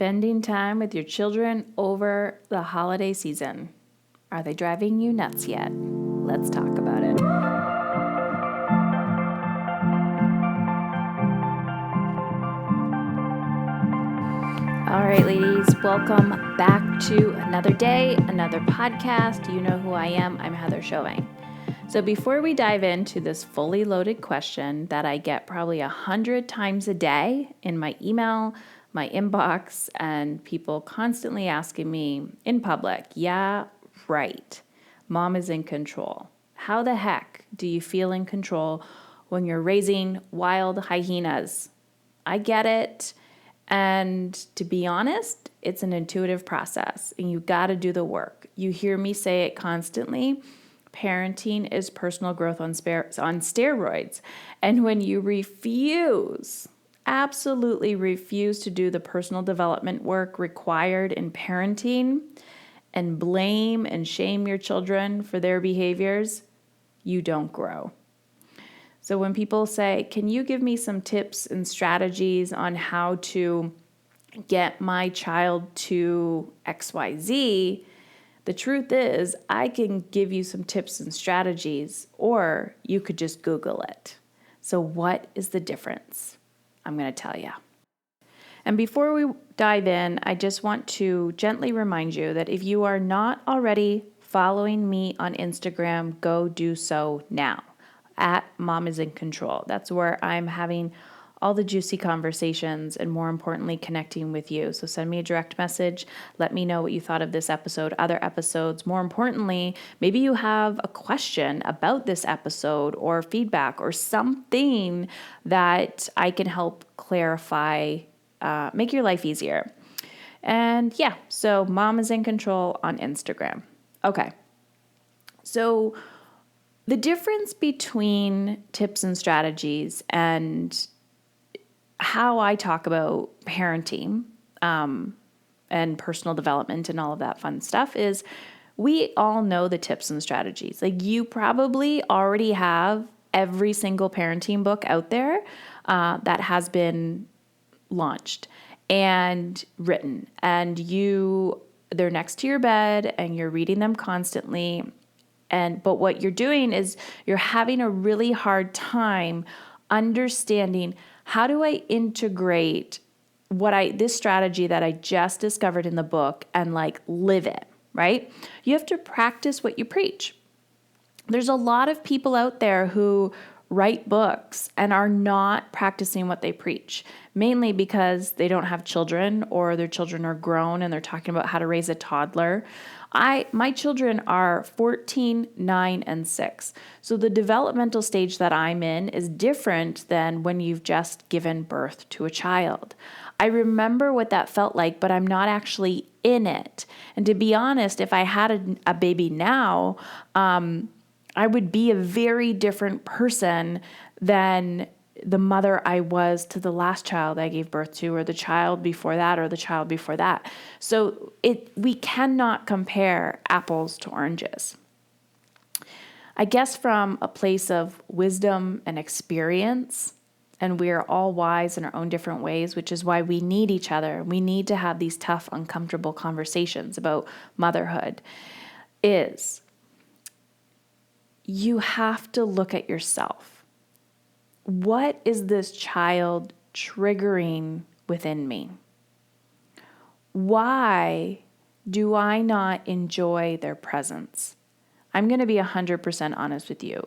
Spending time with your children over the holiday season. Are they driving you nuts yet? Let's talk about it. All right, ladies, welcome back to another day, another podcast. You know who I am. I'm Heather Chauvin. So before we dive into this fully loaded question that I get probably 100 times a day in my email, my inbox, and people constantly asking me in public, yeah, right, mom is in control. How the heck do you feel in control when you're raising wild hyenas? I get it. And to be honest, it's an intuitive process and you got to do the work. You hear me say it constantly. Parenting is personal growth on steroids. And when you absolutely refuse to do the personal development work required in parenting and blame and shame your children for their behaviors, you don't grow. So when people say, can you give me some tips and strategies on how to get my child to XYZ? The truth is, I can give you some tips and strategies, or you could just Google it. So what is the difference? I'm going to tell you. And before we dive in, I just want to gently remind you that if you are not already following me on Instagram, go do so now. At Mom is in Control. That's where I'm having all the juicy conversations and more importantly, connecting with you. So send me a direct message. Let me know what you thought of this episode, other episodes. More importantly, maybe you have a question about this episode or feedback or something that I can help clarify, make your life easier. And yeah, so Mom is in Control on Instagram. Okay. So the difference between tips and strategies and how I talk about parenting and personal development and all of that fun stuff is we all know the tips and strategies. Like you probably already have every single parenting book out there that has been launched and written, and they're next to your bed and you're reading them constantly. But what you're doing is you're having a really hard time understanding, how do I integrate this strategy that I just discovered in the book and live it, right? You have to practice what you preach. There's a lot of people out there who write books and are not practicing what they preach, mainly because they don't have children or their children are grown and they're talking about how to raise a toddler. My children are 14, 9, and 6. So the developmental stage that I'm in is different than when you've just given birth to a child. I remember what that felt like, but I'm not actually in it. And to be honest, if I had a baby now, I would be a very different person than the mother I was to the last child I gave birth to, or the child before that, or the child before that. So we cannot compare apples to oranges. I guess from a place of wisdom and experience, and we are all wise in our own different ways, which is why we need each other. We need to have these tough, uncomfortable conversations about motherhood, is you have to look at yourself. What is this child triggering within me? Why do I not enjoy their presence? I'm going to be 100% honest with you.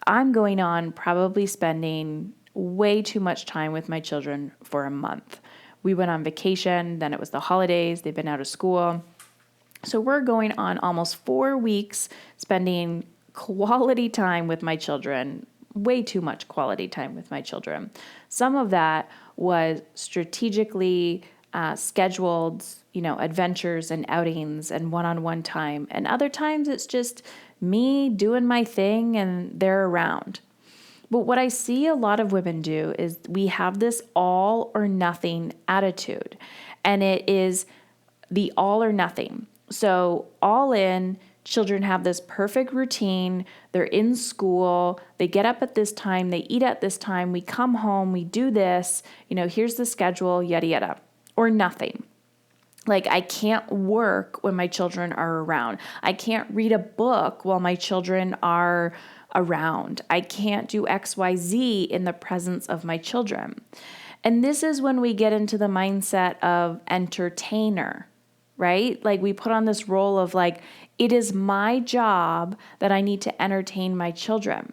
I'm going on probably spending way too much time with my children for a month. We went on vacation, then it was the holidays, they've been out of school. So we're going on almost 4 weeks spending quality time with my children. Way too much quality time with my children. Some of that was strategically scheduled, adventures and outings and one-on-one time. And other times it's just me doing my thing and they're around. But what I see a lot of women do is we have this all or nothing attitude. And it is the all or nothing. So all in, children have this perfect routine. They're in school. They get up at this time. They eat at this time. We come home. We do this. Here's the schedule, yada, yada. Or nothing. Like, I can't work when my children are around. I can't read a book while my children are around. I can't do XYZ in the presence of my children. And this is when we get into the mindset of entertainer, right? Like, we put on this role of like, it is my job that I need to entertain my children.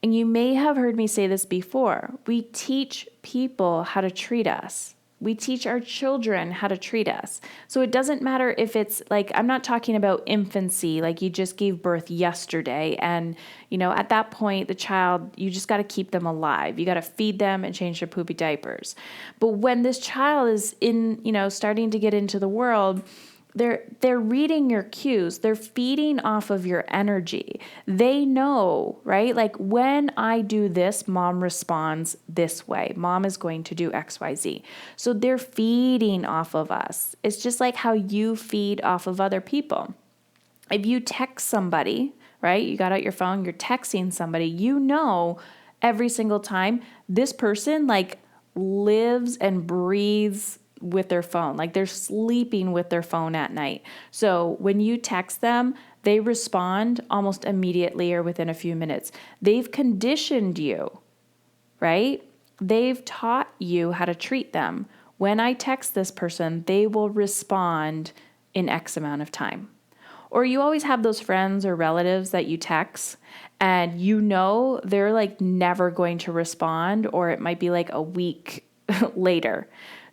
And you may have heard me say this before. We teach people how to treat us. We teach our children how to treat us. So it doesn't matter if it's like, I'm not talking about infancy, like you just gave birth yesterday. And, at that point, the child, you just got to keep them alive. You got to feed them and change their poopy diapers. But when this child is starting to get into the world, they're reading your cues. They're feeding off of your energy. They know, right? Like, when I do this, mom responds this way. Mom is going to do XYZ. So they're feeding off of us. It's just like how you feed off of other people. If you text somebody, right? You got out your phone, you're texting somebody, every single time this person like lives and breathes with their phone. Like, they're sleeping with their phone at night. So when you text them, they respond almost immediately or within a few minutes. They've conditioned you, right? They've taught you how to treat them. When I text this person, they will respond in X amount of time. Or you always have those friends or relatives that you text and they're like never going to respond, or it might be like a week later.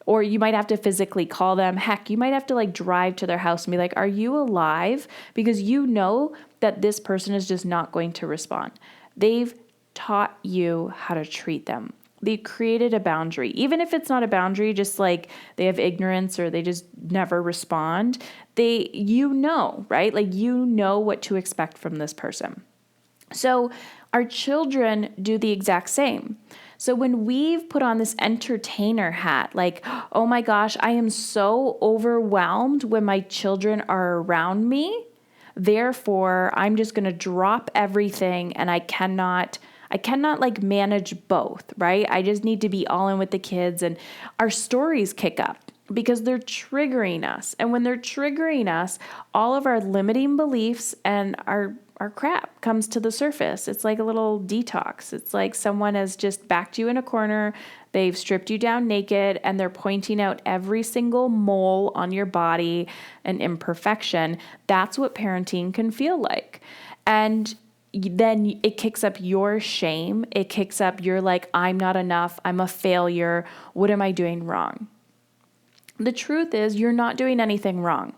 Or you might have to physically call them. Heck, you might have to like drive to their house and be like, are you alive? Because you know that this person is just not going to respond. They've taught you how to treat them. They created a boundary. Even if it's not a boundary, just like they have ignorance or they just never respond, right? Like, what to expect from this person. So our children do the exact same. So when we've put on this entertainer hat, like, oh my gosh, I am so overwhelmed when my children are around me. Therefore, I'm just going to drop everything and I cannot like manage both, right? I just need to be all in with the kids, and our stories kick up because they're triggering us. And when they're triggering us, all of our limiting beliefs and our crap comes to the surface. It's like a little detox. It's like someone has just backed you in a corner. They've stripped you down naked and they're pointing out every single mole on your body and imperfection. That's what parenting can feel like. And then it kicks up your shame. It kicks up your like, I'm not enough. I'm a failure. What am I doing wrong? The truth is, you're not doing anything wrong.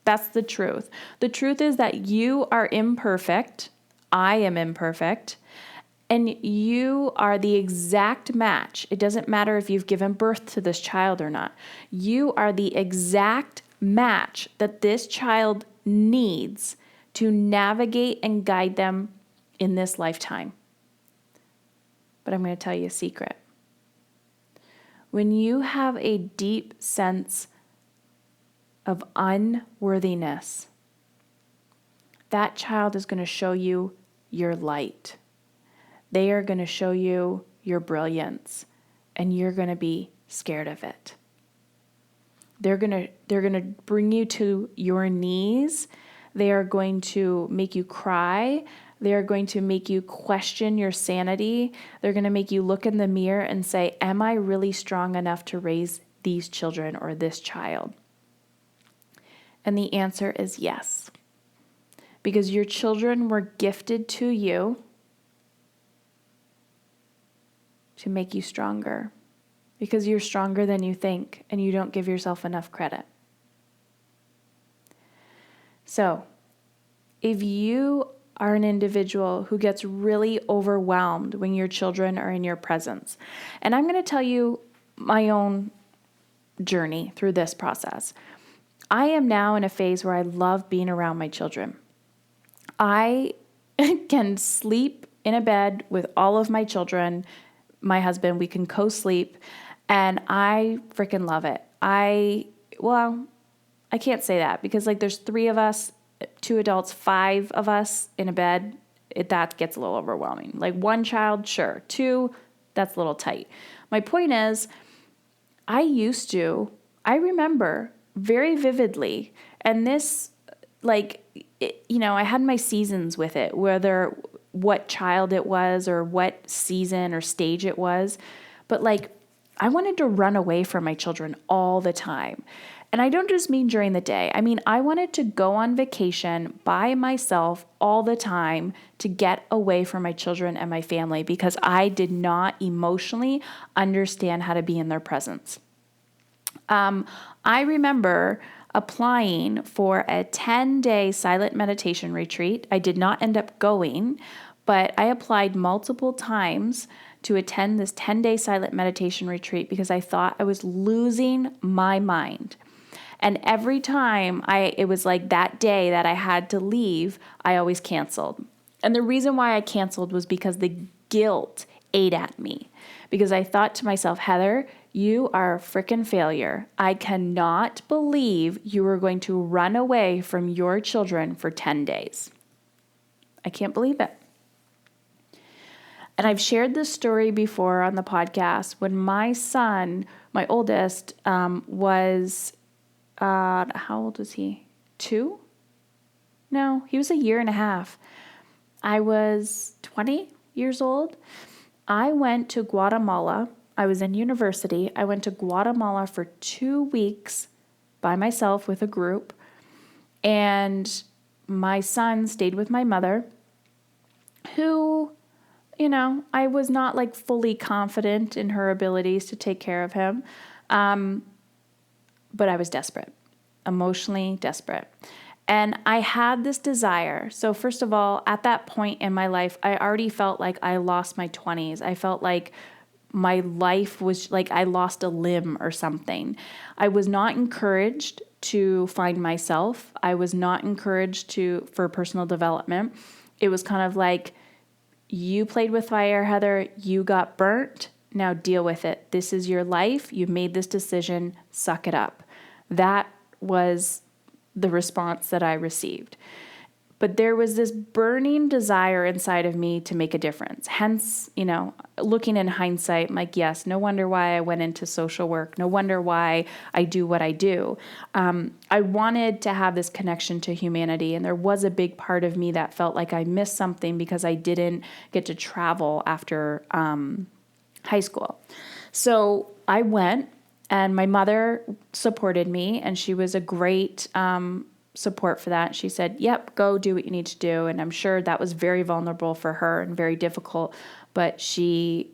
That's the truth. The truth is that you are imperfect. I am imperfect. And you are the exact match. It doesn't matter if you've given birth to this child or not. You are the exact match that this child needs to navigate and guide them in this lifetime. But I'm going to tell you a secret. When you have a deep sense of unworthiness, that child is going to show you your light. They are going to show you your brilliance, and you're going to be scared of it. They're going to bring you to your knees. They are going to make you cry. They are going to make you question your sanity. They're going to make you look in the mirror and say, am I really strong enough to raise these children or this child? And the answer is yes. Because your children were gifted to you to make you stronger. Because you're stronger than you think, and you don't give yourself enough credit. So, if you are an individual who gets really overwhelmed when your children are in your presence, and I'm going to tell you my own journey through this process. I am now in a phase where I love being around my children. I can sleep in a bed with all of my children, my husband, we can co-sleep, and I freaking love it. I can't say that because like there's 3 of us, 2 adults, 5 of us in a bed. That gets a little overwhelming. Like 1 child, sure. 2, that's a little tight. My point is, I used to I remember very vividly, and this, like, I had my seasons with it, whether what child it was or what season or stage it was. But like, I wanted to run away from my children all the time. And I don't just mean during the day. I mean, I wanted to go on vacation by myself all the time to get away from my children and my family because I did not emotionally understand how to be in their presence. I remember applying for a 10-day silent meditation retreat. I did not end up going, but I applied multiple times to attend this 10-day silent meditation retreat because I thought I was losing my mind. And every time it was like that day that I had to leave, I always canceled. And the reason why I canceled was because the guilt ate at me. Because I thought to myself, Heather, you are a freaking failure. I cannot believe you are going to run away from your children for 10 days. I can't believe it. And I've shared this story before on the podcast when my son, my oldest, was, how old was he? 2? No, he was a year and a half. I was 20 years old. I went to Guatemala. I was in university. I went to Guatemala for 2 weeks by myself with a group. And my son stayed with my mother, who, I was not like fully confident in her abilities to take care of him. But I was desperate, emotionally desperate. And I had this desire. So first of all, at that point in my life, I already felt like I lost my 20s. I felt like my life was like I lost a limb or something. I was not encouraged to find myself. I was not encouraged for personal development. It was kind of like, you played with fire, Heather. You got burnt. Now deal with it. This is your life. You made this decision. Suck it up. That was the response that I received. But there was this burning desire inside of me to make a difference. Hence, looking in hindsight, I'm like, yes, no wonder why I went into social work. No wonder why I do what I do. I wanted to have this connection to humanity. And there was a big part of me that felt like I missed something because I didn't get to travel after high school. So I went, and my mother supported me, and she was a great support for that. She said, yep, go do what you need to do. And I'm sure that was very vulnerable for her and very difficult. But she,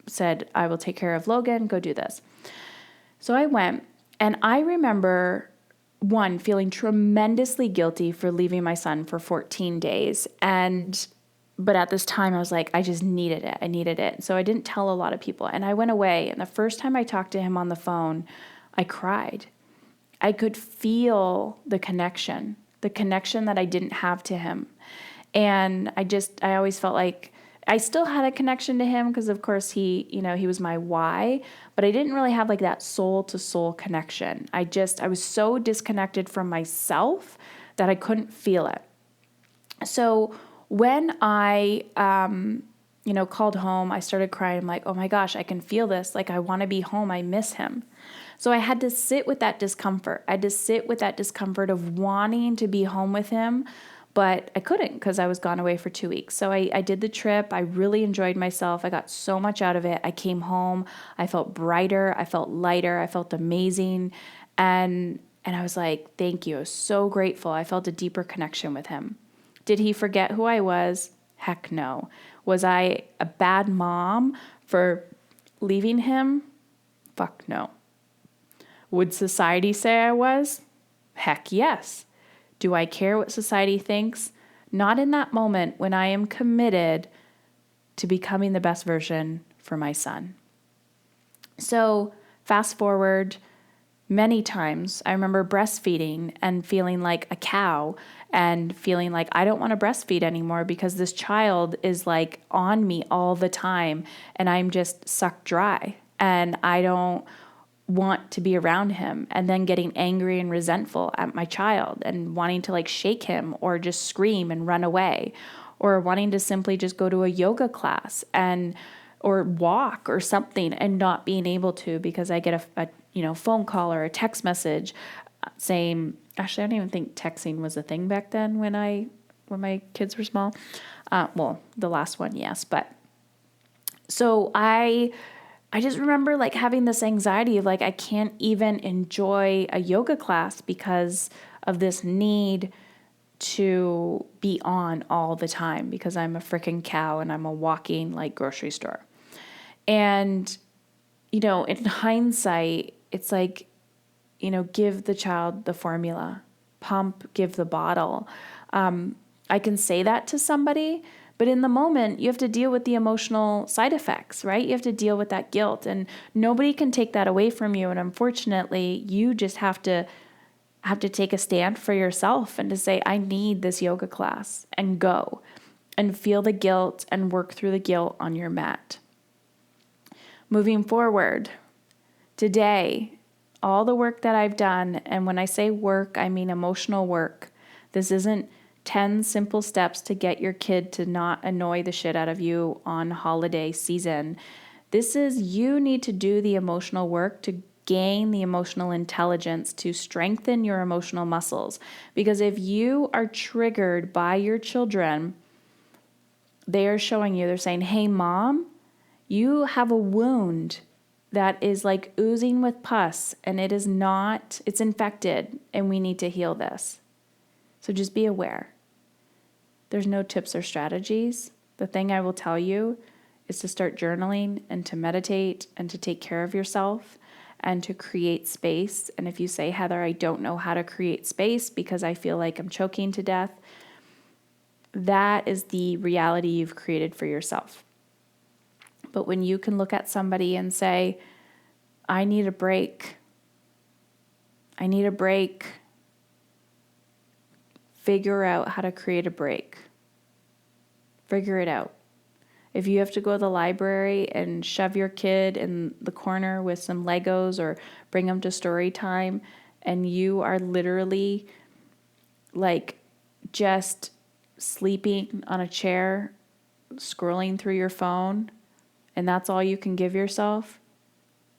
said, I will take care of Logan, go do this. So I went, and I remember, one, feeling tremendously guilty for leaving my son for 14 days. But at this time, I was like, I just needed it. I needed it. So I didn't tell a lot of people. And I went away. And the first time I talked to him on the phone, I cried. I could feel the connection that I didn't have to him. And I always felt like I still had a connection to him because, of course, he was my why. But I didn't really have like that soul to soul connection. I was so disconnected from myself that I couldn't feel it. So when I, called home, I started crying. I'm like, oh my gosh, I can feel this. Like, I want to be home. I miss him. So I had to sit with that discomfort. I had to sit with that discomfort of wanting to be home with him, but I couldn't because I was gone away for 2 weeks. So I did the trip. I really enjoyed myself. I got so much out of it. I came home. I felt brighter. I felt lighter. I felt amazing. And I was like, thank you. I was so grateful. I felt a deeper connection with him. Did he forget who I was? Heck no. Was I a bad mom for leaving him? Fuck no. Would society say I was? Heck yes. Do I care what society thinks? Not in that moment when I am committed to becoming the best version for my son. So fast forward many times, I remember breastfeeding and feeling like a cow and feeling like I don't want to breastfeed anymore because this child is like on me all the time and I'm just sucked dry and I don't want to be around him, and then getting angry and resentful at my child and wanting to like shake him or just scream and run away, or wanting to simply just go to a yoga class or walk or something and not being able to because I get phone call or a text message saying, actually, I don't even think texting was a thing back then when my kids were small. Well, the last one, yes. But so I just remember like having this anxiety of like, I can't even enjoy a yoga class because of this need to be on all the time because I'm a freaking cow and I'm a walking like grocery store. And, in hindsight, it's like, give the child the formula, pump, give the bottle. I can say that to somebody, but in the moment, you have to deal with the emotional side effects, right? You have to deal with that guilt, and nobody can take that away from you. And unfortunately, you just have to take a stand for yourself and to say, I need this yoga class, and go and feel the guilt and work through the guilt on your mat. Moving forward, today, all the work that I've done, and when I say work, I mean emotional work. This isn't 10 simple steps to get your kid to not annoy the shit out of you on holiday season. This is, you need to do the emotional work to gain the emotional intelligence to strengthen your emotional muscles. Because if you are triggered by your children, they are showing you, they're saying, hey, mom, you have a wound that is like oozing with pus, and it's infected, and we need to heal this. So just be aware. There's no tips or strategies. The thing I will tell you is to start journaling and to meditate and to take care of yourself and to create space. And if you say, Heather, I don't know how to create space because I feel like I'm choking to death, that is the reality you've created for yourself. But when you can look at somebody and say, I need a break. Figure out how to create a break. Figure it out. If you have to go to the library and shove your kid in the corner with some Legos or bring them to story time, and you are literally like just sleeping on a chair, scrolling through your phone, and that's all you can give yourself,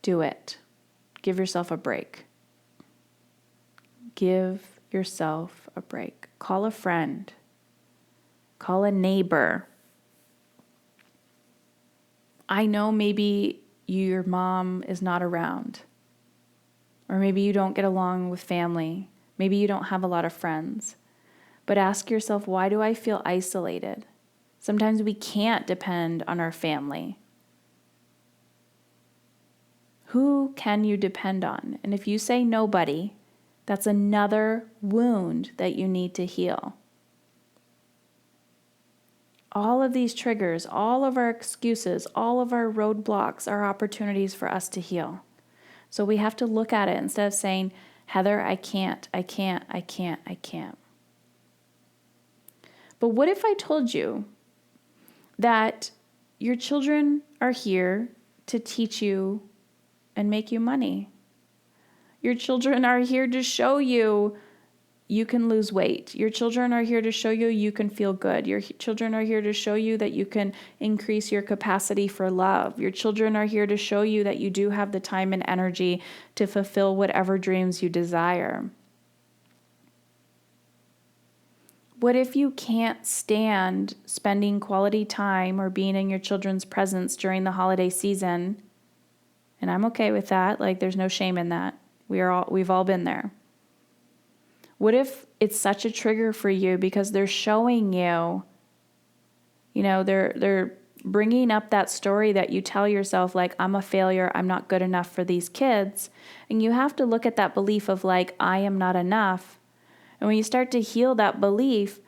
do it. Give yourself a break. Give yourself a break. Call a friend. Call a neighbor. I know maybe your mom is not around, or maybe you don't get along with family. Maybe you don't have a lot of friends. But ask yourself, why do I feel isolated? Sometimes we can't depend on our family. Who can you depend on? And if you say nobody, that's another wound that you need to heal. All of these triggers, all of our excuses, all of our roadblocks are opportunities for us to heal. So we have to look at it instead of saying, Heather, I can't. But what if I told you that your children are here to teach you and make you money? Your children are here to show you you can lose weight. Your children are here to show you you can feel good. Your children are here to show you that you can increase your capacity for love. Your children are here to show you that you do have the time and energy to fulfill whatever dreams you desire. What if you can't stand spending quality time or being in your children's presence during the holiday season? And I'm okay with that. Like, there's no shame in that. We've all been there. What if it's such a trigger for you because they're showing you, they're bringing up that story that you tell yourself, like, I'm a failure, I'm not good enough for these kids. And you have to look at that belief of like, I am not enough. And when you start to heal that belief,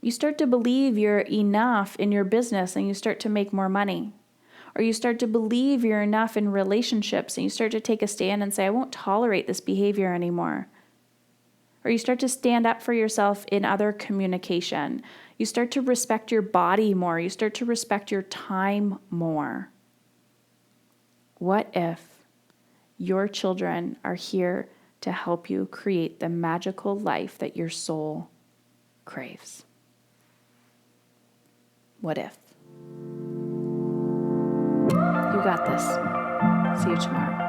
you start to believe you're enough in your business and you start to make more money. Or you start to believe you're enough in relationships and you start to take a stand and say, I won't tolerate this behavior anymore. Or you start to stand up for yourself in other communication. You start to respect your body more. You start to respect your time more. What if your children are here to help you create the magical life that your soul craves? What if? You got this. See you tomorrow.